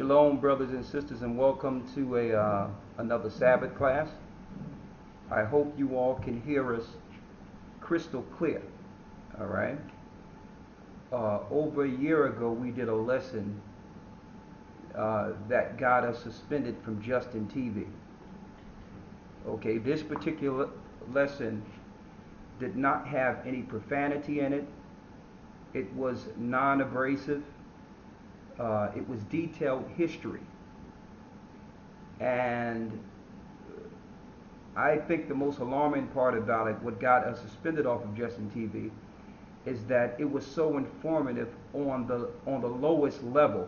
Shalom, brothers and sisters, and welcome to another Sabbath class. I hope you all can hear us crystal clear. All right. Over a year ago, we did a lesson that got us suspended from Justin TV. Okay, this particular lesson did not have any profanity in it. It was non-abrasive. It was detailed history. And I think the most alarming part about it, what got us suspended off of Justin TV, is that it was so informative on the lowest level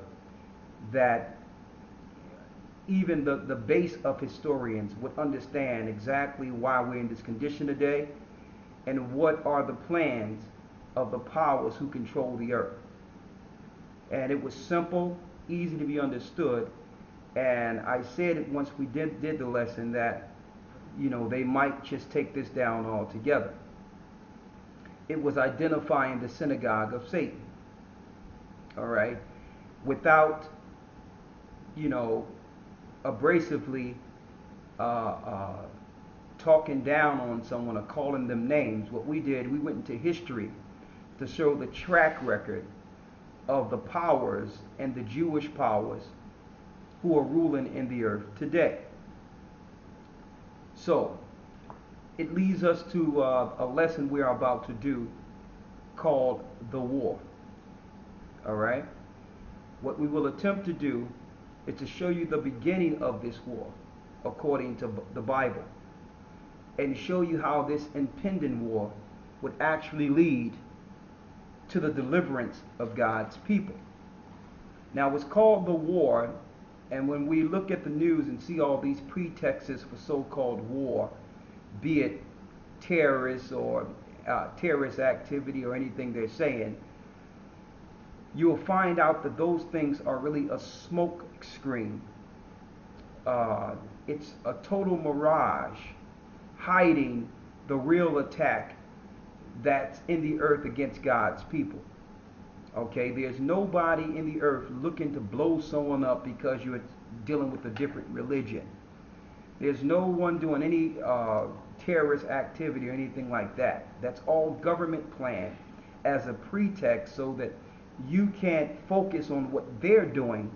that even the base of historians would understand exactly why we're in this condition today and what are the plans of the powers who control the earth. And it was simple, easy to be understood. And I said it once we did the lesson that, they might just take this down altogether. It was identifying the synagogue of Satan. All right? Without, abrasively talking down on someone or calling them names. What we did, we went into history to show the track record of the powers and the Jewish powers who are ruling in the earth today. So, it leads us to a lesson we are about to do called the war. All right? What we will attempt to do is to show you the beginning of this war according to the Bible and show you how this impending war would actually lead to the deliverance of God's people. Now, it's called the war, and when we look at the news and see all these pretexts for so-called war, be it terrorists or terrorist activity or anything they're saying, you'll find out that those things are really a smoke screen. It's a total mirage hiding the real attack that's in the earth against God's people. Okay, there's nobody in the earth looking to blow someone up because you're dealing with a different religion. There's no one doing any terrorist activity or anything like that. That's all government planned as a pretext so that you can't focus on what they're doing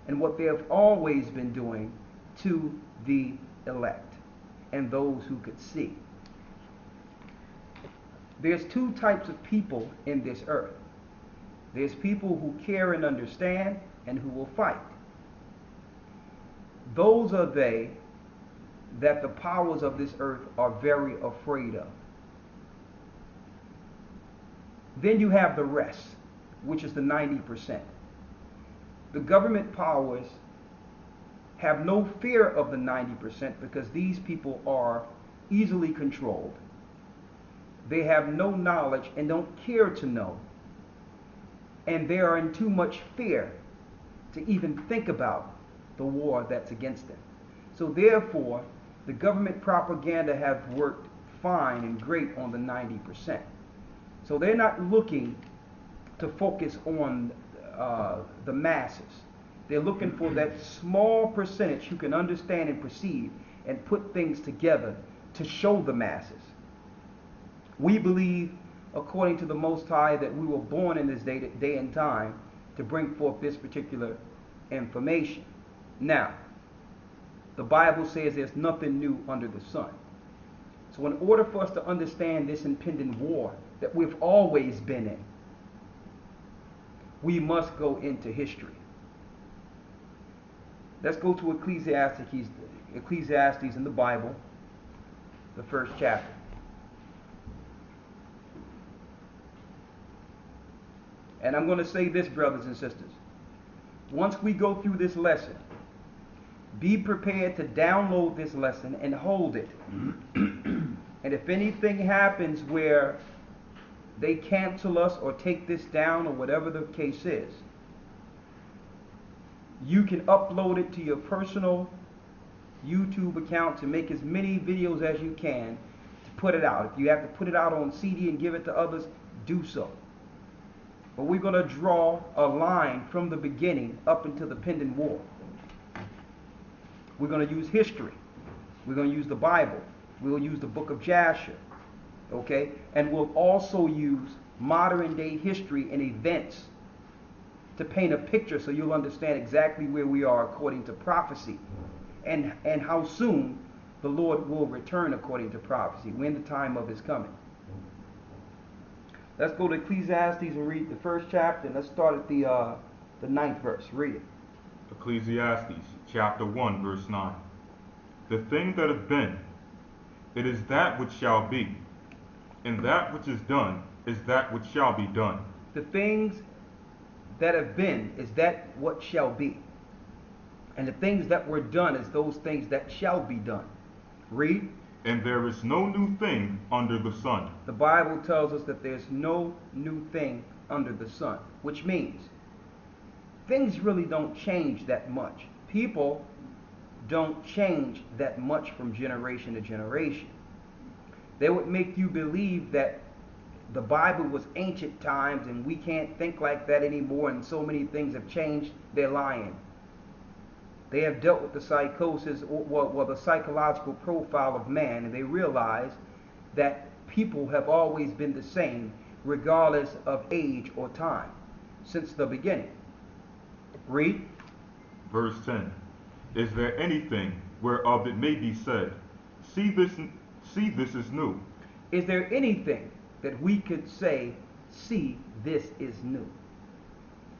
and what they have always been doing to the elect and those who could see. There's two types of people in this earth. There's people who care and understand and who will fight. Those are they that the powers of this earth are very afraid of. Then you have the rest, which is the 90%. The government powers have no fear of the 90% because these people are easily controlled. They have no knowledge and don't care to know. And they are in too much fear to even think about the war that's against them. So therefore, the government propaganda have worked fine and great on the 90%. So they're not looking to focus on the masses. They're looking for that small percentage who can understand and perceive and put things together to show the masses. We believe, according to the Most High, that we were born in this day and time to bring forth this particular information. Now, the Bible says there's nothing new under the sun. So in order for us to understand this impending war that we've always been in, we must go into history. Let's go to Ecclesiastes in the Bible, the first chapter. And I'm going to say this, brothers and sisters. Once we go through this lesson, be prepared to download this lesson and hold it. And if anything happens where they cancel us or take this down or whatever the case is, you can upload it to your personal YouTube account to make as many videos as you can to put it out. If you have to put it out on CD and give it to others, do so. But we're going to draw a line from the beginning up into the pending war. We're going to use history. We're going to use the Bible. We'll use the book of Jasher. Okay? And we'll also use modern day history and events to paint a picture so you'll understand exactly where we are according to prophecy and how soon the Lord will return according to prophecy, when the time of his coming. Let's go to Ecclesiastes and read the first chapter, and let's start at the 9th verse. Read it. Ecclesiastes chapter 1 verse 9. The thing that hath been, it is that which shall be, and that which is done is that which shall be done. The things that have been is that what shall be. And the things that were done is those things that shall be done. Read. And there is no new thing under the sun. The Bible tells us that there's no new thing under the sun, which means things really don't change that much. People don't change that much from generation to generation. They would make you believe that the Bible was ancient times and we can't think like that anymore and so many things have changed. They're lying. They have dealt with the psychosis or the psychological profile of man, and they realize that people have always been the same regardless of age or time since the beginning. Read. Verse 10. Is there anything whereof it may be said, see this is new? Is there anything that we could say, see, this is new?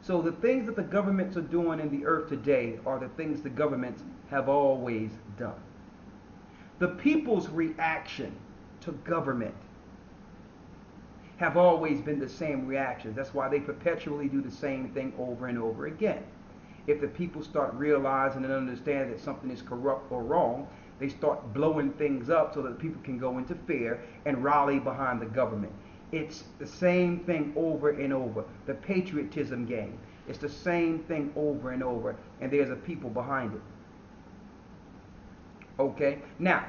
So the things that the governments are doing in the earth today are the things the governments have always done. The people's reaction to government have always been the same reactions. That's why they perpetually do the same thing over and over again. If the people start realizing and understand that something is corrupt or wrong, they start blowing things up so that people can go into fear and rally behind the government. It's the same thing over and over. The patriotism game. It's the same thing over and over. And there's a people behind it. Okay? Now,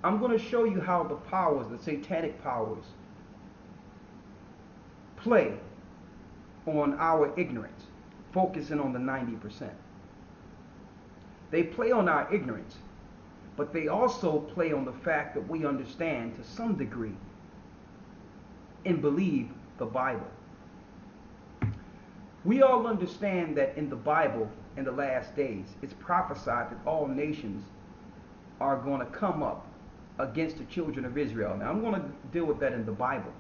I'm going to show you how the powers, the satanic powers, play on our ignorance, focusing on the 90%. They play on our ignorance, but they also play on the fact that we understand to some degree and believe the Bible. We all understand that in the Bible, in the last days, it's prophesied that all nations are going to come up against the children of Israel. Now, I'm going to deal with that in the Bible.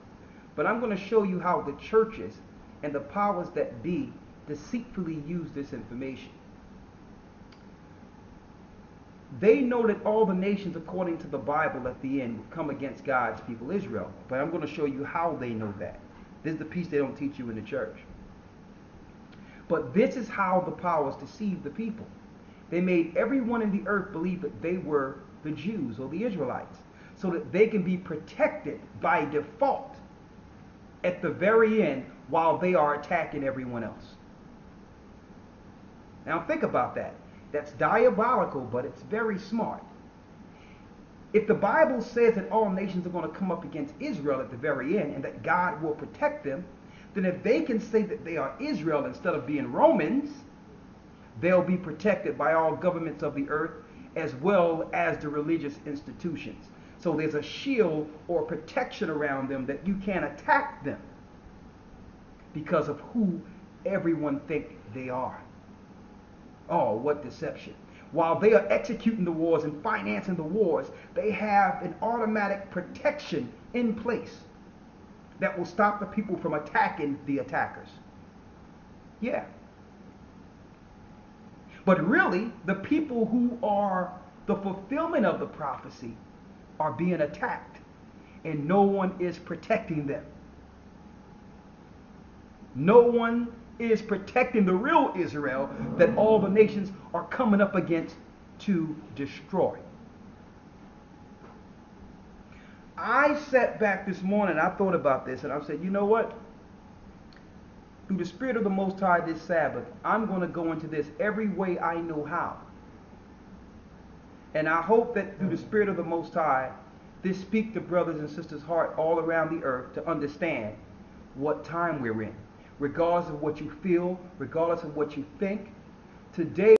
But I'm going to show you how the churches and the powers that be deceitfully use this information. They know that all the nations, according to the Bible at the end, will come against God's people, Israel. But I'm going to show you how they know that. This is the piece they don't teach you in the church. But this is how the powers deceive the people. They made everyone in the earth believe that they were the Jews or the Israelites, so that they can be protected by default at the very end while they are attacking everyone else. Now think about that. That's diabolical, but it's very smart. If the Bible says that all nations are going to come up against Israel at the very end and that God will protect them, then if they can say that they are Israel instead of being Romans, they'll be protected by all governments of the earth as well as the religious institutions. So there's a shield or protection around them that you can't attack them because of who everyone thinks they are. Oh, what deception. While they are executing the wars and financing the wars, they have an automatic protection in place that will stop the people from attacking the attackers. Yeah. But really, the people who are the fulfillment of the prophecy are being attacked, and no one is protecting them. No one is protecting the real Israel that all the nations are coming up against to destroy. I sat back this morning, I thought about this, and I said, you know what? Through the Spirit of the Most High this Sabbath, I'm going to go into this every way I know how. And I hope that through the Spirit of the Most High, this speaks to brothers and sisters' heart all around the earth to understand what time we're in. regardless of what you feel, regardless of what you think. Today,